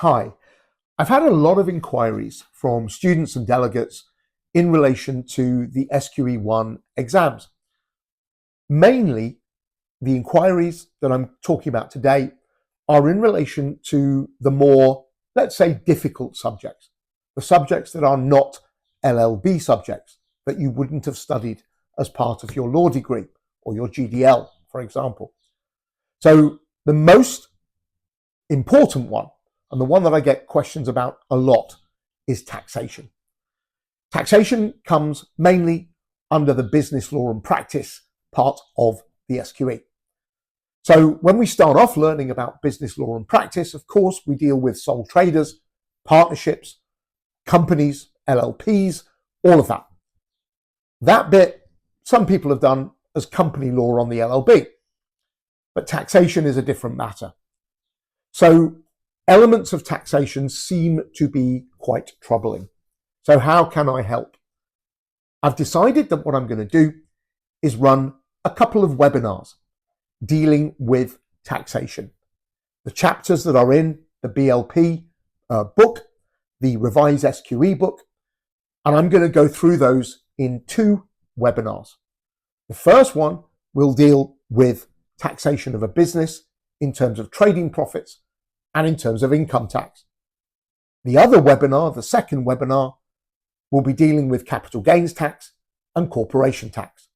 Hi, I've had a lot of inquiries from students and delegates in relation to the SQE1 exams. Mainly, the inquiries that I'm talking about today are in relation to the more, let's say, difficult subjects, the subjects that are not LLB subjects that you wouldn't have studied as part of your law degree or your GDL, for example. So the most important one, and the one that I get questions about a lot, is taxation. Taxation comes mainly under the business law and practice part of the SQE. So when we start off learning about business law and practice, of course, we deal with sole traders, partnerships, companies, LLPs, all of that. That bit, some people have done as company law on the LLB, but taxation is a different matter. So elements of taxation seem to be quite troubling. So how can I help? I've decided that what I'm going to do is run a couple of webinars dealing with taxation. The chapters that are in the BLP book, the revised SQE book, and I'm going to go through those in two webinars. The first one will deal with taxation of a business in terms of trading profits and in terms of income tax. The other webinar, the second webinar, will be dealing with capital gains tax and corporation tax.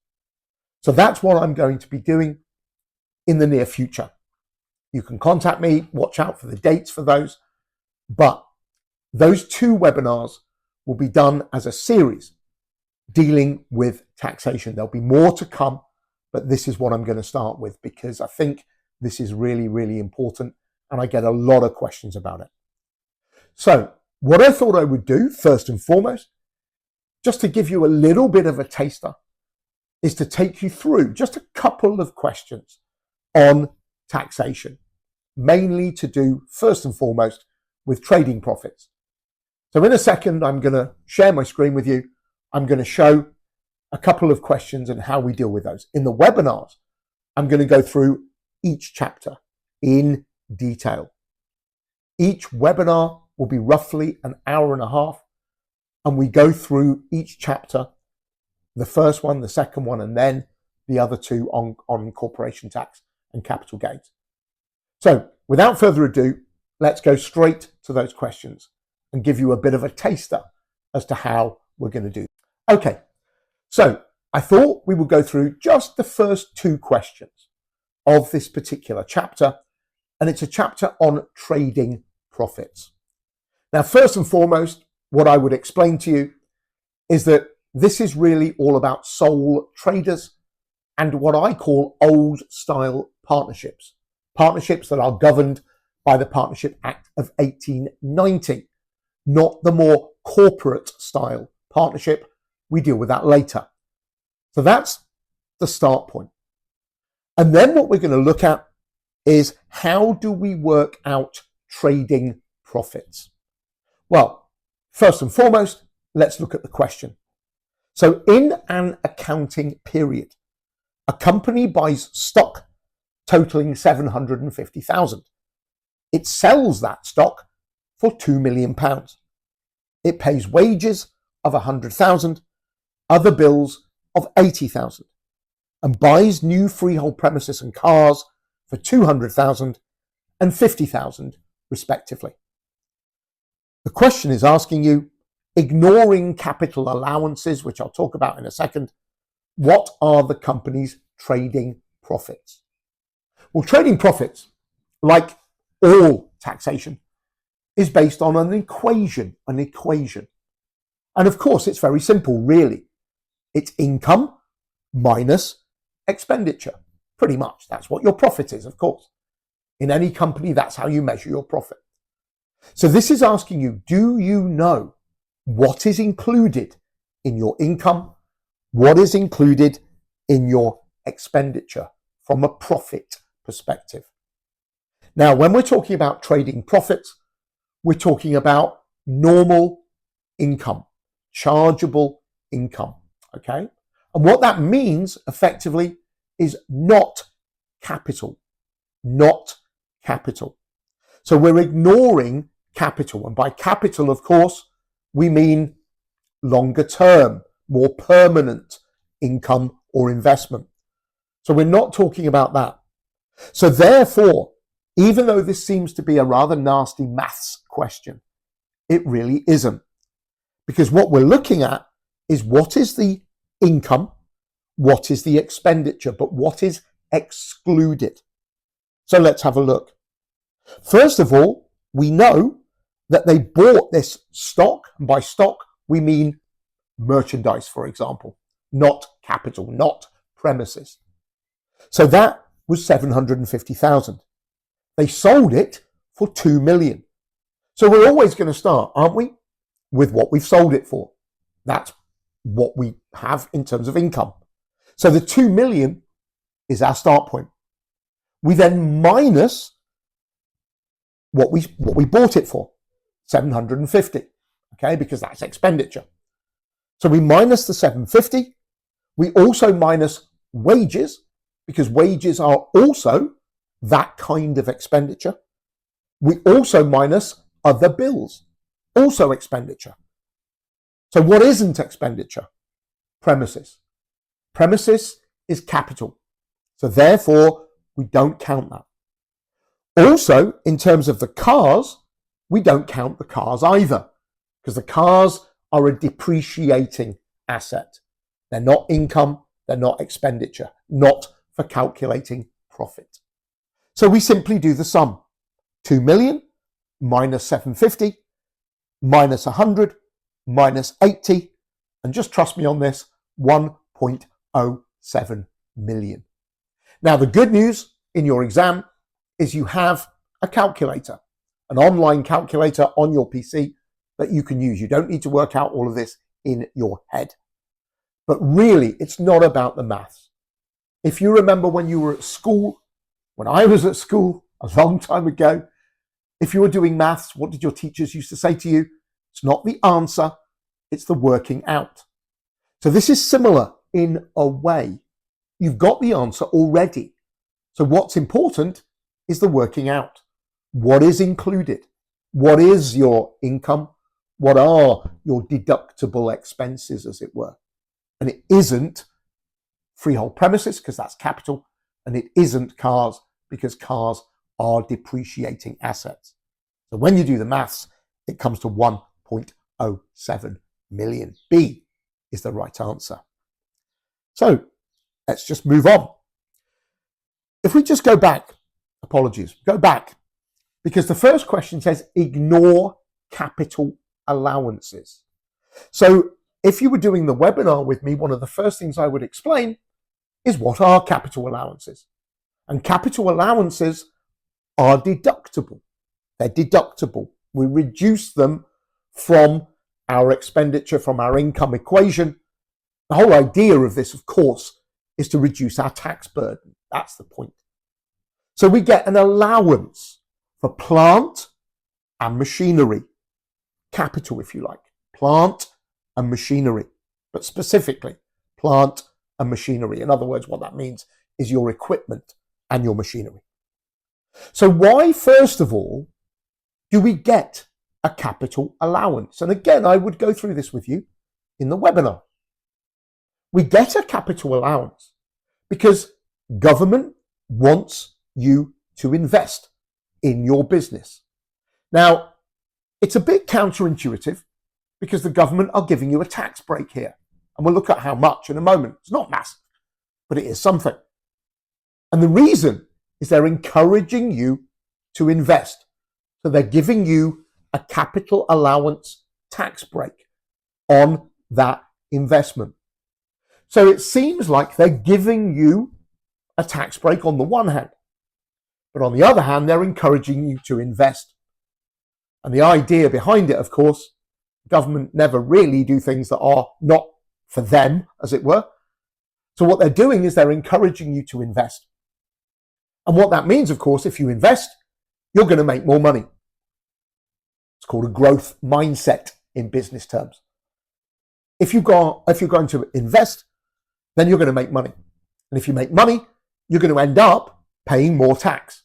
So that's what I'm going to be doing in the near future. You can contact me, watch out for the dates for those, but those two webinars will be done as a series dealing with taxation. There'll be more to come, but this is what I'm going to start with because I think this is really, really important and I get a lot of questions about it. So what I thought I would do first and foremost, just to give you a little bit of a taster, is to take you through just a couple of questions on taxation, mainly to do first and foremost with trading profits. So in a second, I'm going to share my screen with you. I'm going to show a couple of questions and how we deal with those. In the webinars, I'm going to go through each chapter in detail. Each webinar will be roughly an hour and a half, and we go through each chapter, the first one, the second one, and then the other two on corporation tax and capital gains. So without further ado, let's go straight to those questions and give you a bit of a taster as to how we're going to do. Okay, so I thought we would go through just the first two questions of this particular chapter, and it's a chapter on trading profits. Now, first and foremost, what I would explain to you is that this is really all about sole traders and what I call old style partnerships, partnerships that are governed by the Partnership Act of 1890, not the more corporate style partnership. We deal with that later. So that's the start point. And then what we're going to look at is how do we work out trading profits? Well, first and foremost, let's look at the question. So in an accounting period, a company buys stock totaling 750,000. It sells that stock for £2 million. It pays wages of 100,000, other bills of 80,000, and buys new freehold premises and cars for 200,000 and 50,000 respectively. The question is asking you, ignoring capital allowances, which I'll talk about in a second, what are the company's trading profits? Well, trading profits, like all taxation, is based on an equation. And of course, it's very simple, really. It's income minus expenditure. Pretty much, that's what your profit is, of course. In any company, that's how you measure your profit. So this is asking you, do you know what is included in your income? What is included in your expenditure from a profit perspective? Now, when we're talking about trading profits, we're talking about normal income, chargeable income, okay? And what that means effectively is not capital. So we're ignoring capital. And by capital, of course, we mean longer term, more permanent income or investment. So we're not talking about that. So therefore, even though this seems to be a rather nasty maths question, it really isn't. Because what we're looking at is what is the income, what is the expenditure, but what is excluded. So let's have a look. First of all, we know that they bought this stock, and by stock we mean merchandise, for example, not capital, not premises. So that was 750,000. They sold it for 2 million. So we're always going to start, aren't we, with what we've sold it for. That's what we have in terms of income. So the 2 million is our start point. We then minus what we bought it for, 750, okay, because that's expenditure. So we minus the 750. We also minus wages, because wages are also that kind of expenditure. We also minus other bills, also expenditure. So what isn't expenditure? Premises. Premises is capital. So therefore, we don't count that. Also, in terms of the cars, we don't count the cars either, because the cars are a depreciating asset. They're not income, they're not expenditure, not for calculating profit. So we simply do the sum. 2 million minus 750 minus 100 minus 80, and just trust me on this, 1.07 million. Now, the good news in your exam is you have a calculator, an online calculator on your PC that you can use. You don't need to work out all of this in your head. But really, it's not about the maths. If you remember when you were at school, when I was at school a long time ago, if you were doing maths, what did your teachers used to say to you? It's not the answer, it's the working out. So this is similar in a way. You've got the answer already. So what's important is the working out. What is included? What is your income? What are your deductible expenses, as it were? And it isn't freehold premises, because that's capital, and it isn't cars, because cars are depreciating assets. So when you do the maths, it comes to 1.07 million. B is the right answer. So let's just move on. If we just go back, go back, because the first question says ignore capital allowances. So if you were doing the webinar with me, one of the first things I would explain is what are capital allowances. And capital allowances are deductible. They're deductible. We reduce them from our expenditure, from our income equation. The whole idea of this, of course, is to reduce our tax burden. That's the point. So we get an allowance for plant and machinery. Capital, if you like. Plant and machinery. But specifically, plant and machinery. In other words, what that means is your equipment and your machinery. So why, first of all, do we get a capital allowance? And again, I would go through this with you in the webinar. We get a capital allowance because government wants you to invest in your business. Now, it's a bit counterintuitive because the government are giving you a tax break here. And we'll look at how much in a moment. It's not massive, but it is something. And the reason is they're encouraging you to invest. So they're giving you a capital allowance tax break on that investment. So it seems like they're giving you a tax break on the one hand, but on the other hand, they're encouraging you to invest. And the idea behind it, of course, government never really do things that are not for them, as it were. So what they're doing is they're encouraging you to invest. And what that means, of course, if you invest, you're going to make more money. It's called a growth mindset in business terms. If you're going to invest, then you're going to make money. And if you make money, you're going to end up paying more tax.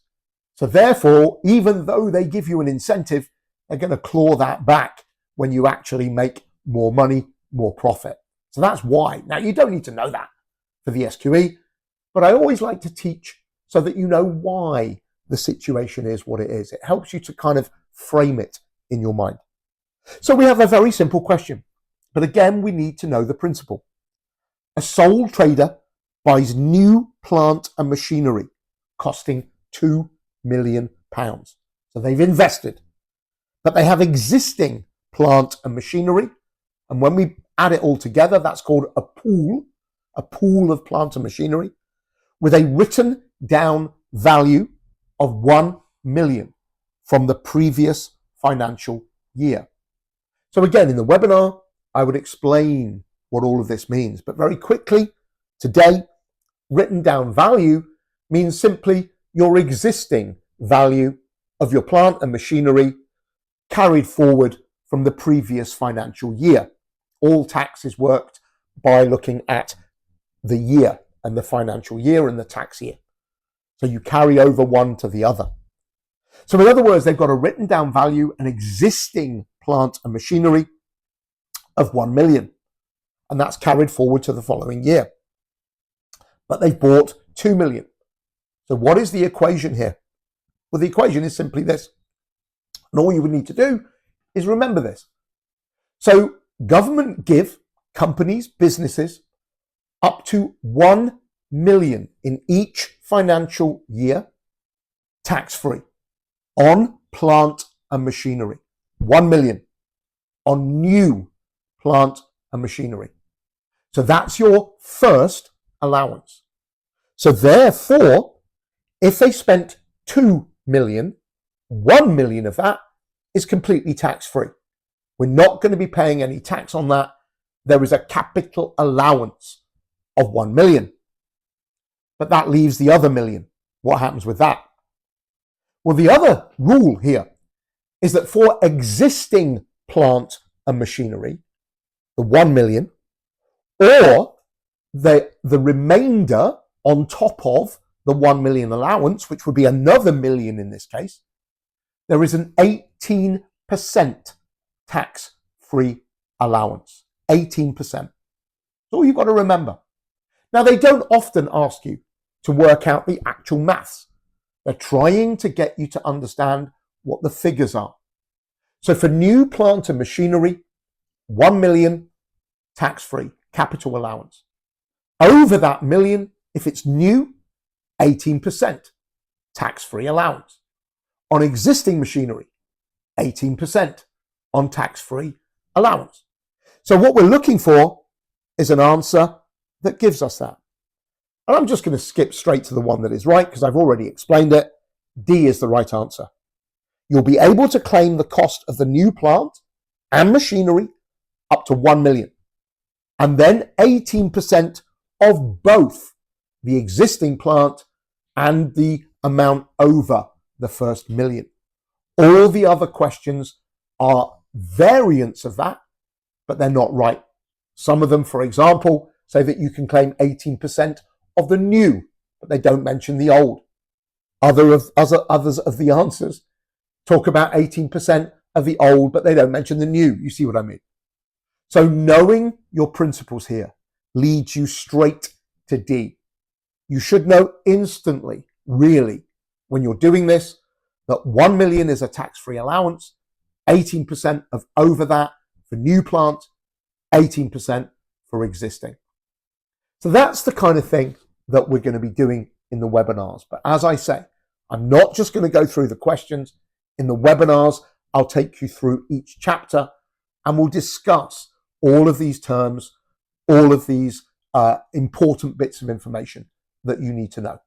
So therefore, even though they give you an incentive, they're going to claw that back when you actually make more money, more profit. So that's why. Now, you don't need to know that for the SQE, but I always like to teach so that you know why the situation is what it is. It helps you to kind of frame it in your mind. So we have a very simple question, but again, we need to know the principle. A sole trader buys new plant and machinery costing £2 million. So they've invested, but they have existing plant and machinery. And when we add it all together, that's called a pool of plant and machinery with a written down value of 1 million from the previous financial year. So again, in the webinar, I would explain what all of this means, but very quickly today, written down value means simply your existing value of your plant and machinery carried forward from the previous financial year. All tax is worked by looking at the year and the financial year and the tax year. So you carry over one to the other. So in other words, they've got a written down value, an existing plant and machinery of 1 million. And that's carried forward to the following year. But they've bought 2 million. So what is the equation here? Well, the equation is simply this. And all you would need to do is remember this. So government give companies, businesses, up to 1 million in each financial year, tax-free, on plant and machinery. 1 million on new plant and machinery. So that's your first allowance. So therefore, if they spent 2 million, 1 million of that is completely tax-free. We're not going to be paying any tax on that. There is a capital allowance of 1 million. But that leaves the other million. What happens with that? Well, the other rule here is that for existing plant and machinery, the 1 million, or the remainder on top of the 1 million allowance, which would be another million in this case, there is an 18% tax-free allowance. 18%. That's all you've got to remember. Now, they don't often ask you to work out the actual maths. They're trying to get you to understand what the figures are. So for new plant and machinery, 1 million tax-free capital allowance. Over that million, if it's new, 18% tax-free allowance. On existing machinery, 18% on tax-free allowance. So what we're looking for is an answer that gives us that. And I'm just going to skip straight to the one that is right because I've already explained it. D is the right answer. You'll be able to claim the cost of the new plant and machinery up to 1 million. And then 18% of both the existing plant and the amount over the first million. All the other questions are variants of that, but they're not right. Some of them, for example, say that you can claim 18% of the new, but they don't mention the old. Others of the answers talk about 18% of the old, but they don't mention the new. You see what I mean? So knowing your principles here leads you straight to D. You should know instantly, really, when you're doing this, that 1 million is a tax-free allowance, 18% of over that for new plant, 18% for existing. So that's the kind of thing that we're going to be doing in the webinars. But as I say, I'm not just going to go through the questions. In the webinars, I'll take you through each chapter and we'll discuss all of these terms, all of these important bits of information that you need to know.